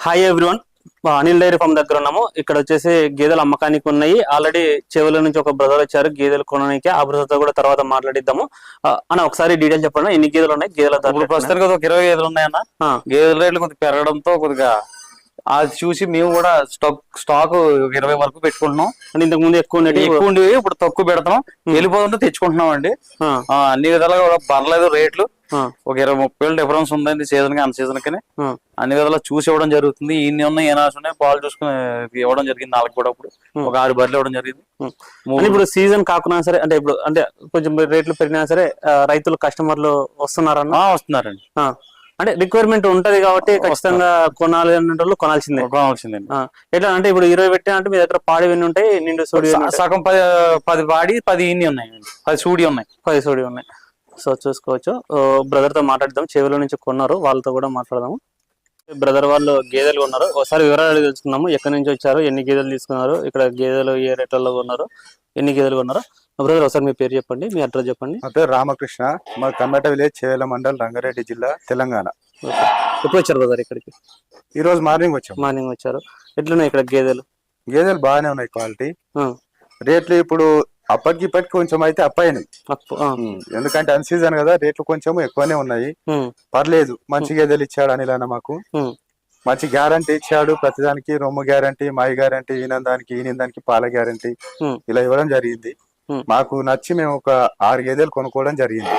Hi everyone, Anil dairy farm దగ్గర ఉన్నాము. ఇక్కడ వచ్చేసి గేదెలు అమ్మకానికి ఉన్నాయి. ఆల్రెడీ చెవుల నుంచి ఒక బ్రదర్ వచ్చారు గేదెలు కొనడానికి. ఆ బ్రదర్ తో కూడా తర్వాత మాట్లాడిద్దాము. అన్న ఒకసారి డీటెయిల్ చెప్పండి, ఎన్ని గేదెలు ఉన్నాయి, గేదెల ఇప్పుడు ప్రస్తుతానికి ఒక 20 గేదెలు ఉన్నాయన్న. గేదెల రేట్లు కొద్దిగా పెరగడంతో కొద్దిగా అది చూసి మేము కూడా స్టాక్ 20 వరకు పెట్టుకుంటున్నాం. అంటే ఇంతకు ముందు ఎక్కువ ఉండేవి, ఇప్పుడు తక్కువ పెడతాం. వెళ్ళిపోతుంటే తెచ్చుకుంటున్నాం అండి. అన్ని విధాలుగా కూడా పర్లేదు రేట్లు. ఒక 20-30 వేలు డిఫరెన్స్ ఉందండి సీజన్ కి అన్ సీజన్ కి. అన్ని విధాలా చూసి ఇవ్వడం జరుగుతుంది. ఇన్ని ఉన్నాయి, ఏనాస్ ఉన్నాయి, పాలు చూసుకుని ఇవ్వడం జరిగింది. నాలుగు కూడా ఇప్పుడు ఒక 6 బర్రెలు ఇవ్వడం జరిగింది. ఇప్పుడు సీజన్ కాకున్నా సరే, అంటే ఇప్పుడు అంటే కొంచెం రేట్లు పెరిగినా సరే రైతులు కస్టమర్లు వస్తున్నారన్న వస్తున్నారండి. అంటే రిక్వైర్మెంట్ ఉంటది కాబట్టి ఖచ్చితంగా కొనాలి అన్నట్టు కొనాల్సిందే. ఎట్లా అంటే ఇప్పుడు 20 పెట్టా అంటే మీ దగ్గర పాడి ఎన్ని ఉంటాయి? నిండు సూడి సగం 10 పాడి 10 ఇన్ని ఉన్నాయండి. 10 సూడి ఉన్నాయి. 10 సూడి ఉన్నాయి. సో చూసుకోవచ్చు. బ్రదర్ తో మాట్లాడదాం. చెవుల నుంచి కొన్నారు, వాళ్ళతో కూడా మాట్లాడదాము. బ్రదర్ వాళ్ళు గేదెలు ఉన్నారు, ఒకసారి వివరాలు తెలుసుకున్నాము. ఎక్కడి నుంచి వచ్చారు, ఎన్ని గేదెలు తీసుకున్నారు, ఇక్కడ గేదెలు ఏ రేట్లలో ఉన్నారు, ఎన్ని గేదెలు ఉన్నారు. బ్రదర్ ఒకసారి మీ పేరు చెప్పండి, మీ అడ్రస్ చెప్పండి. నా పేరు రామకృష్ణ, మా కమ్మట విలేజ్, చేవెల మండల్, రంగారెడ్డి జిల్లా, తెలంగాణ. ఎప్పుడు వచ్చారు బ్రదర్ ఇక్కడికి? ఈ రోజు మార్నింగ్ వచ్చాం. మార్నింగ్ వచ్చారు. ఎట్లున్నాయి ఇక్కడ గేదెలు? గేదెలు బాగానే ఉన్నాయి, క్వాలిటీ. రేట్లు ఇప్పుడు అప్పటికి ఇప్పటికి కొంచెం అయితే అప్పయినాయి. ఎందుకంటే అన్ సీజన్ కదా, రేట్లు కొంచెం ఎక్కువనే ఉన్నాయి. పర్లేదు, మంచి గేదెలు ఇచ్చాడు అనిల్ అన్న మాకు. మంచి గ్యారంటీ ఇచ్చాడు ప్రతిదానికి. రొమ్ము గ్యారంటీ, మాయి గ్యారంటీ, ఈనిందానికి పాల గ్యారంటీ ఇలా ఇవ్వడం జరిగింది. మాకు నచ్చి మేము ఒక 6 గేదెలు కొనుక్కోవడం జరిగింది.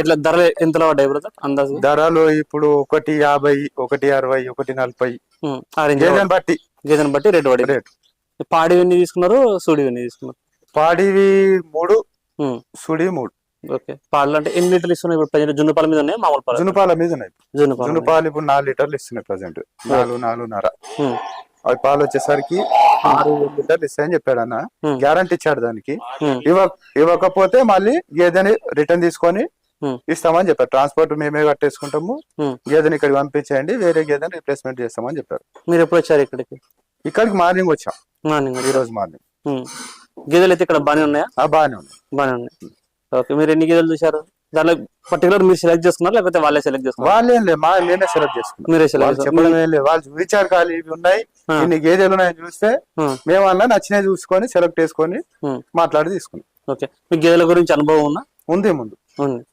ఇట్లా ధరలు ఎంతలో పడ్డాయి బ్రదర్ అందాజు? ధరలు ఇప్పుడు 150, 160, 140 గేదెని బట్టి రేటు పడి. రేటు పాడి ఎన్ని తీసుకున్నారు, సూడి ఎన్ని తీసుకున్నారు? పాడివి 3, సుడి 3. ఓకే. పాలు అంటే ఎన్ని లీటర్లు ఇస్తున్నాయి ఇప్పుడు ప్రజెంట్? జున్ను పాల మీద ఉన్నాయి, మామూలు పాలు? జున్ను పాల మీద ఉన్నాయి. జున్ను పాలు ఇప్పుడు 4 లీటర్లు ఇస్తున్నాయి ప్రజెంట్. 4.5. అవి పాలు వచ్చేసరికి 6 లీటర్లు ఇస్తాయని చెప్పాడు అన్న. గ్యారంటీ ఇచ్చాడు దానికి. ఇవ్వకపోతే మళ్ళీ గేదెని రిటర్న్ తీసుకొని ఇస్తామని చెప్పారు. ట్రాన్స్పోర్ట్ మేమే కట్టేసుకుంటాము, గేదెని ఇక్కడికి పంపించేయండి, వేరే గేదెని రిప్లేస్మెంట్ చేస్తామని చెప్పారు. మీరు ఎప్పుడు వచ్చారు ఇక్కడికి? ఇక్కడికి మార్నింగ్ వచ్చాం. ఈ రోజు మార్నింగ్. గేదెలు అయితే ఇక్కడ బాగానే ఉన్నాయా? బాగానే ఉన్నాయి. ఓకే. మీరు ఎన్ని గేదెలు చూసారు? దాంట్లో పర్టికులర్ మీరు సెలెక్ట్ చేసుకున్నారు లేకపోతే వాళ్ళే సెలెక్ట్ చేసుకున్నారు? వాళ్ళేం లేదు, నేనే సెలెక్ట్ చేసుకున్నాను. మీరే సెలెక్ట్ చెప్పడం ఏం లేదు. వాళ్ళు చూపించారు ఖాళీ ఇవి ఉన్నాయి, ఇన్ని గేదెలు ఉన్నాయని చూస్తే మేమన్నా నచ్చినవి చూసుకొని సెలెక్ట్ చేసుకొని మాట్లాడి తీసుకున్నాం. ఓకే. మీ గేదెల గురించి అనుభవం ఉందా? ఉంది, ముందు ఉంది.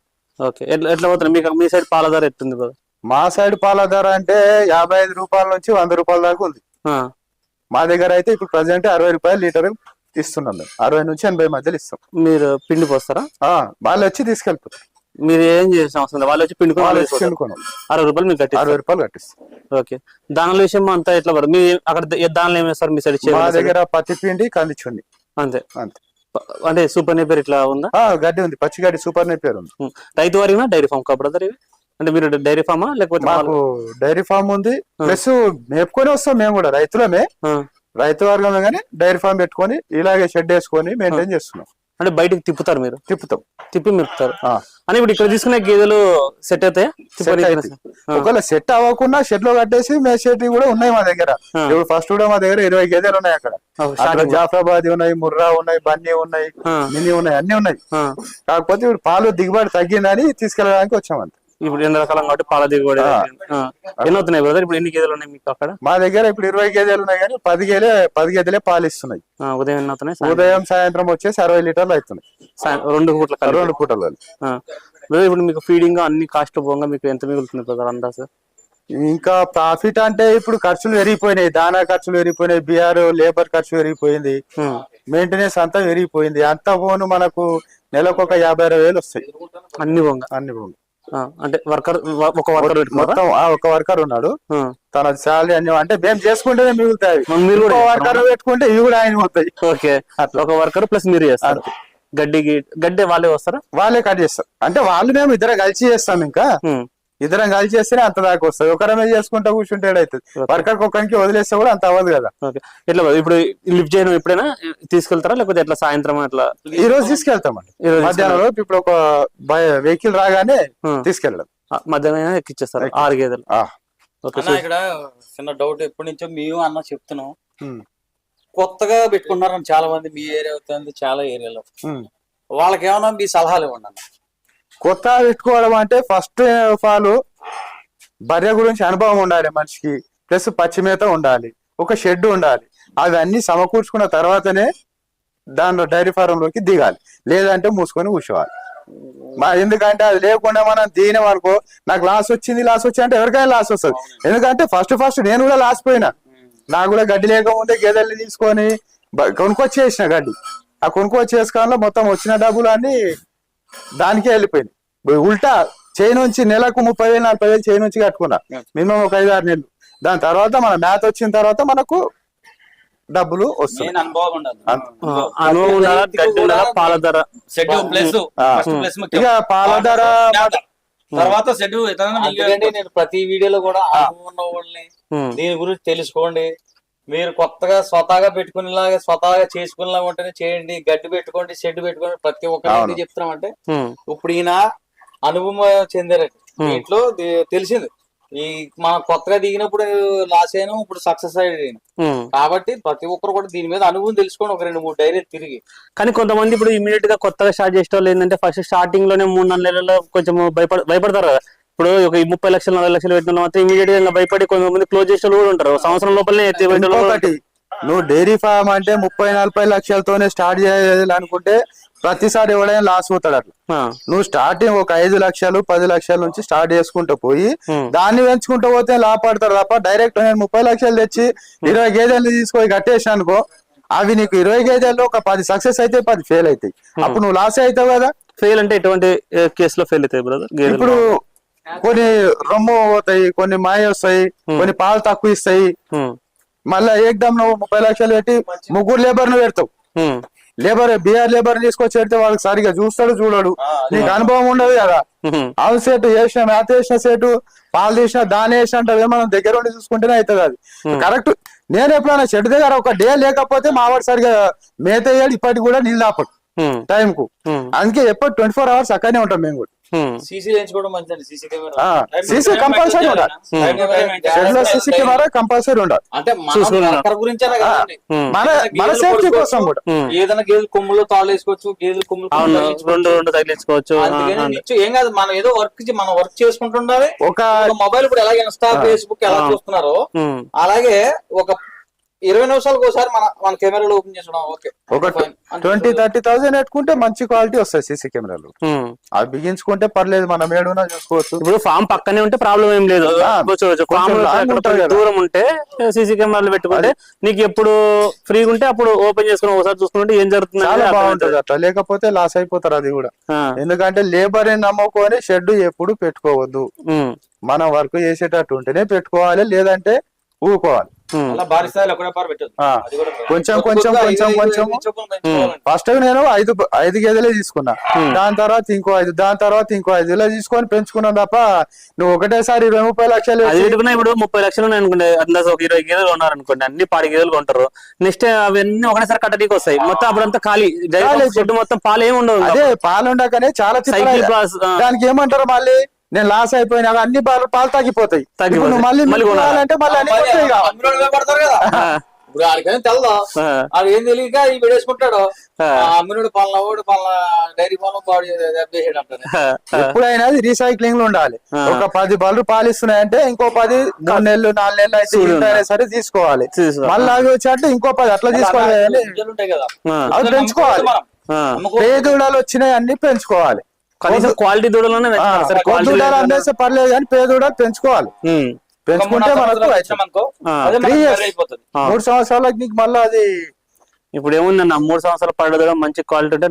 ఓకే. ఎట్లా పోతుంది మీకు? మీ సైడ్ పాల ధర ఎట్టుంది కదా? మా సైడ్ పాల ధర అంటే 55 రూపాయల నుంచి 100 రూపాయల దాకా ఉంది. మా దగ్గర అయితే ఇప్పుడు ప్రజెంట్ 60 రూపాయలు లీటర్ ఇస్తున్నాం. 60 నుంచి 80 మధ్యలో ఇస్తాం. మీరు పిండి పోస్తారా? వాళ్ళు వచ్చి తీసుకెళ్ళిపోతారు. మీరు ఏం చేసిన అవసరం లేదు, వాళ్ళు వచ్చి పిండుకొని 60 రూపాయలు మీకు 60 రూపాయలు కట్టిస్తాం. ఓకే. దానిలో విషయం అంతా ఎట్లా పడుతుంది? మీ అక్కడ దానిలో ఏం వేస్తారు మీ సైడ్? మా దగ్గర పత్తి పిండి, కంది చున్ని అంతే. అంటే సూపర్ నేపేర్ ఇట్లా ఉందా? గడ్డి ఉంది, పచ్చి గడ్డి సూపర్ నేపేర్ ఉంది. రైతు వారిగా డైరీ ఫామ్ కా బ్రదర్ ఇవి? అంటే మీరు డైరీ ఫామా లేకపోతే? మాకు డైరీ ఫామ్ ఉంది, ప్లస్ మేపుకొని వస్తాం. మేము కూడా రైతులమే, రైతు వర్గమే, కానీ డైరీ ఫామ్ పెట్టుకొని ఇలాగే షెడ్ వేసుకొని మెయింటైన్ చేస్తున్నాం. అంటే బయటకు తిప్పుతారు మీరు? తిప్పి మెప్పుతారు. అని ఇప్పుడు ఇక్కడ తీసుకునే గేదెలు సెట్ అవుతాయి? ఒకవేళ సెట్ అవ్వకుండా షెడ్ లో కట్టేసి మేసేటి కూడా ఉన్నాయి మా దగ్గర. ఇప్పుడు ఫస్ట్ కూడా మా దగ్గర 20 గేదెలు ఉన్నాయి. అక్కడ జాఫరాబాద్ ఉన్నాయి, ముర్రా ఉన్నాయి, బన్నీ ఉన్నాయి, మినీ ఉన్నాయి, అన్ని ఉన్నాయి. కాకపోతే ఇప్పుడు పాలు దిగుబడి తగ్గిందని తీసుకెళ్ళడానికి వచ్చామంత. ఇప్పుడు ఎండాకాలం కాబట్టి పాల దిగుబడి ఎన్ని అవుతున్నాయి బ్రదర్? ఇప్పుడు ఎన్ని గేదెలు ఉన్నాయి మీకు అక్కడ? మా దగ్గర ఇప్పుడు 20 గేదెలు ఉన్నాయి, కానీ 10 గేదెలే పాలు ఇస్తున్నాయి. ఉదయం ఎన్ని అవుతున్నాయి? ఉదయం సాయంత్రం వచ్చేసి 60 లీటర్లు అవుతున్నాయి. 2 పూటలు. ఇప్పుడు మీకు ఫీడింగ్ అన్ని కాస్ట్ పోగా మీకు ఎంత మిగులుతుంది బ్రదర్ అందాజు? ఇంకా ప్రాఫిట్ అంటే ఇప్పుడు ఖర్చులు పెరిగిపోయినాయి, దానా ఖర్చులు పెరిగిపోయినాయి, బిఆర్ లేబర్ ఖర్చు పెరిగిపోయింది, మెయింటెనెన్స్ అంతా పెరిగిపోయింది. అంతా పోను మనకు నెలకు ఒక 50-60 వేలు వస్తాయి అన్ని పోగా. అంటే వర్కర్ ఒక వర్కర్ ఉన్నాడు, తన శాలరీ అన్ని అంటే మేము చేసుకుంటేనే మిగులుతాయి. మీరు వర్కర్ పెట్టుకుంటే ఇవి కూడా ఆయన పోతాయి. ఓకే. ఒక వర్కర్ ప్లస్ మీరు చేస్తారు. గడ్డి వాళ్ళే వస్తారా? వాళ్ళే కట్ చేస్తారు. అంటే వాళ్ళు మేము ఇద్దరం కలిసి చేస్తాం. ఇంకా ఇద్దరం కలిసి చేస్తేనే అంత దాకా వస్తుంది. ఒకరమే చేసుకుంటా కూర్చుంటే అవుతుంది. వర్కర్ ఒక్కరికి వదిలేస్తే కూడా అంత అవ్వదు కదా. ఎట్లా ఇప్పుడు లిఫ్ట్ చేయడం ఎప్పుడైనా తీసుకెళ్తారా లేకపోతే ఎట్లా సాయంత్రం అట్లా? ఈ రోజు తీసుకెళ్తామండి. మధ్యాహ్నం ఇప్పుడు ఒక వెహికల్ రాగానే తీసుకెళ్ళడం, మధ్యాహ్నం ఎక్కిచ్చేస్తారు 6 గేదెలు. ఇక్కడ చిన్న డౌట్ ఎప్పటి నుంచో మేము అన్న చెప్తున్నాం, కొత్తగా పెట్టుకున్నారని చాలా మంది మీ ఏరియా అవుతుంది, చాలా ఏరియాలో. వాళ్ళకి ఏమన్నా మీ సలహాలు ఇవ్వండి అన్న. కొత్త పెట్టుకోవడం అంటే ఫస్ట్ ఆఫ్ ఆల్ బర్రె గురించి అనుభవం ఉండాలి మనిషికి, ప్లస్ పచ్చి మేత ఉండాలి, ఒక షెడ్ ఉండాలి. అవన్నీ సమకూర్చుకున్న తర్వాతనే దానిలో డైరీ ఫారంలోకి దిగాలి, లేదంటే మూసుకొని కూర్చోవాలి. ఎందుకంటే అది లేకుండా మనం దిగినాం అనుకో, నాకు లాస్ వచ్చింది అంటే ఎవరికైనా లాస్ వస్తుంది. ఎందుకంటే ఫస్ట్ నేను కూడా లాస్ పోయినా. నాకు కూడా గడ్డి లేకముందే గేదెల్ని తీసుకొని కొనుక్కొచ్చేసిన గడ్డి. ఆ కొనుక్కొచ్చేసుకోవడంలో మొత్తం వచ్చిన డబ్బులు అన్ని దానికే వెళ్ళిపోయింది. ఉల్టా చేయి నుంచి నెలకు 30,000 40,000 చేయి నుంచి కట్టుకున్నా, మినిమం ఒక 5-6 నెలలు. దాని తర్వాత మన మ్యాథ్ వచ్చిన తర్వాత మనకు డబ్బులు వస్తాయి. ఇక పాల ధర తర్వాత నేను ప్రతి వీడియోలో కూడా ఉన్న వాళ్ళని దీని గురించి తెలుసుకోండి. మీరు కొత్తగా స్వతహాగా పెట్టుకునేలాగా స్వతహాగా చేసుకునేలాగా ఉంటేనే చేయండి. గడ్డి పెట్టుకోండి, షెడ్ పెట్టుకోండి. ప్రతి ఒక్కరికి చెప్తున్నామంటే ఇప్పుడు ఈయన అనుభవం చెందారండి. దీంట్లో తెలిసింది ఈ మన కొత్తగా దిగినప్పుడు లాస్ అయినా, ఇప్పుడు సక్సెస్ అయ్యాను. కాబట్టి ప్రతి ఒక్కరు కూడా దీని మీద అనుభవం తెలుసుకోండి. ఒక 2-3 డైరీ తిరిగి. కానీ కొంతమంది ఇప్పుడు ఇమీడియట్ గా కొత్తగా స్టార్ట్ చేసే వాళ్ళు ఏంటంటే ఫస్ట్ స్టార్టింగ్ లోనే 3-4 నెలల్లో కొంచెం భయపడతారు కదా. ఇప్పుడు ఒక 30 లక్షలు 40 లక్షలు పెట్టిన మాత్రం ఇమీడియట్ గా భయపడి కొంతమంది క్లోజ్ చేసే వాళ్ళు కూడా ఉంటారు. సంవత్సరం లోపలనే ఒకటి నువ్వు డైరీ ఫార్మ్ అంటే 30-40 లక్షలతోనే స్టార్ట్ చేయాలనుకుంటే ప్రతిసారి ఎవడైనా లాస్ పోతాడు. అట్లా నువ్వు స్టార్టింగ్ ఒక 5 లక్షలు 10 లక్షల నుంచి స్టార్ట్ చేసుకుంటూ పోయి దాన్ని పెంచుకుంటూ పోతే లాభపడతాడు తప్ప డైరెక్ట్ నేను 30 లక్షలు తెచ్చి 20 గేదెలు తీసుకొని కట్టేసి అనుకో, అవి నీకు 20 గేదెల్లో ఒక 10 సక్సెస్ అయితే 10 ఫెయిల్ అవుతాయి. అప్పుడు నువ్వు లాస్ అవుతావు కదా. ఫెయిల్ అంటే ఎటువంటి కేసులో ఫెయిల్ అవుతాయి బ్రదర్? ఇప్పుడు కొన్ని రొమ్ము పోతాయి, కొన్ని మాయ వస్తాయి, కొన్ని పాలు తక్కువ ఇస్తాయి. మళ్ళా ఏకదమ్ నువ్వు 30 లక్షలు పెట్టి 3 లేబర్ ను పెడతావు. బీఆర్ లేబర్ తీసుకొచ్చి పెడితే వాళ్ళకి సరిగా చూస్తాడు చూడడు, నీకు అనుభవం ఉండదు కదా. ఆవు సెట్ వేసిన, మేత వేసిన సెట్, పాలు తీసిన, దాని వేసిన అంటే మనం దగ్గర ఉండి చూసుకుంటేనే అవుతుంది. అది కరెక్ట్. నేను ఎప్పుడైనా చెట్టు దగ్గర ఒక డే లేకపోతే మావాడు సరిగా మేత వేయాడు, ఇప్పటికి కూడా నీళ్ళు ఆపడు టైం కు. అందుకే ఎప్పుడు 24 hours అక్కడనే ఉంటాం మేము కూడా. సీసీ కంపల్సరీ ఉండాలి, సీసీ కెమెరా కంపల్సరీ ఉండాలి. అంటే మన సేఫ్టీ కోసం కూడా ఏదైనా గేదెల కొమ్ములు తాళ్ళు వేసుకోవచ్చు, గేదెల కొమ్ములు రెండు తగిలించుకోవచ్చు. ఏం కాదు, మనం ఏదో వర్క్ చేసుకుంటుండాలి. ఒక మొబైల్ ఇప్పుడు ఎలాగ ఇన్స్టా ఫేస్బుక్ ఎలా చూస్తున్నారో అలాగే ఒక 20 నిమిషాలకు ఒకసారి మన కెమెరాలో ఓపెన్ చేసుకోవడం. ఓకే, ఒక 20-30,000 పెట్టుకుంటే మంచి క్వాలిటీ వస్తాయి సీసీ కెమెరాలు. అవి బిగించుకుంటే పర్లేదు, మనం ఏడున్నా చూసుకోవచ్చు. ఇప్పుడు ఫామ్ పక్కనే ఉంటే ప్రాబ్లం ఏం లేదు, దూరం ఉంటే సీసీ కెమెరాలు పెట్టుకుంటే నీకు ఎప్పుడు ఫ్రీగా ఉంటే అప్పుడు ఓపెన్ చేసుకుని ఒకసారి చూసుకుంటే ఏం జరుగుతుంది. చాలా బాగుంటది అట్లా. లేకపోతే లాస్ అయిపోతారు అది కూడా. ఎందుకంటే లేబర్ నమ్ముకొని షెడ్ ఎప్పుడు పెట్టుకోవద్దు. మనం వర్క్ చేసేటట్టు ఉంటేనే పెట్టుకోవాలి, లేదంటే ఊకోవాలి. కొంచెం ఫస్ట్ నేను 5 గేదెలే తీసుకున్నా, దాని తర్వాత ఇంకో 5, దాని తర్వాత ఇంకో 5 ఇలా తీసుకొని పెంచుకున్నాను తప్ప నువ్వు ఒకటేసారి 20-30 లక్షలు ఇప్పుడు 30 లక్షలు అనుకోండి, అందాజ ఒక 20 గేదెలు ఉన్నారనుకోండి, అన్ని 10 గేదెలు కొంటారు. నెక్స్ట్ అవన్నీ ఒకటేసారి కట్టడానికి వస్తాయి, మొత్తం అప్పుడంతా ఖాళీ చెట్టు మొత్తం పాలు ఏమి ఉండవు. అదే పాలు ఉండకనే చాలా దానికి ఏమంటారు, మళ్ళీ నేను లాస్ అయిపోయినా అన్ని పాలు తగ్గిపోతాయి. మళ్ళీ కొనాలంటే పడతారు కదా. ఇప్పుడు ఆడికైనా తెలదా, అది ఏం తెలియక ఈ విడేసుకుంటాడు. అమ్మినుడు పలానా డైరీ ఎప్పుడైనా రీసైక్లింగ్ లో ఉండాలి. ఒక 10 బళ్ళు పాలిస్తున్నాయంటే ఇంకో 10 3 నెలలు 4 నెలలు అయితే సరే తీసుకోవాలి. మళ్ళీ అవి వచ్చి ఇంకో 10 అట్లా తీసుకోవాలి. అవి పెంచుకోవాలి. పేదూడలు వచ్చినాయి అన్ని పెంచుకోవాలి. కనీసం క్వాలిటీ దూడలోనే అమ్మేస్తే పర్లేదు కానీ పేదూడలు పెంచుకోవాలి. పెంచుకుంటే మనకు 3 సంవత్సరాలకు నీకు మళ్ళీ అది ఇప్పుడు ఏముందన్న 3 సంవత్సరాలు పడదు మంచి క్వాలిటీ ఉంటే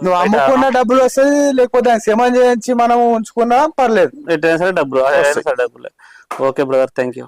నువ్వు అమ్ముకున్న డబ్బులు వస్తుంది, లేకపోతే శ్రమ చేయించి మనం ఉంచుకున్నా పర్లేదు, డబ్బులు. Okay brother, thank you.